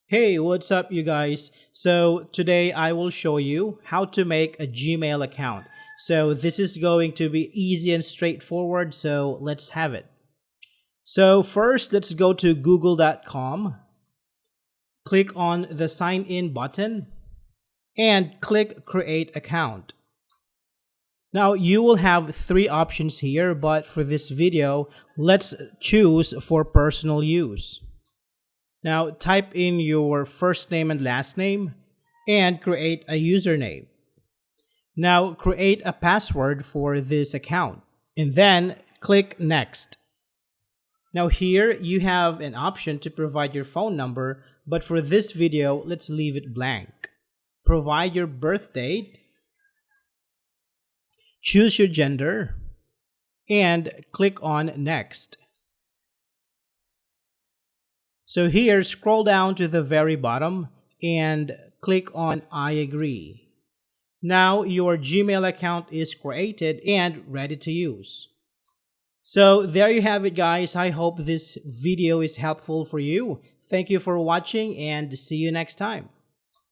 Hey, what's up, you guys? So, today I will show you how to make a Gmail account. So, this is going to be easy and straightforward, so let's have it. So, first, let's go to google.com, click on the sign in button, and click create account. Now, you will have three options here, but for this video, let's choose for personal use. Now, type in your first name and last name and create a username. Now, create a password for this account and then click Next. Now, here you have an option to provide your phone number, but for this video, let's leave it blank. Provide your birth date, choose your gender, and click on Next. So here, scroll down to the very bottom and click on I agree. Now your Gmail account is created and ready to use. So there you have it, guys. I hope this video is helpful for you. Thank you for watching and see you next time.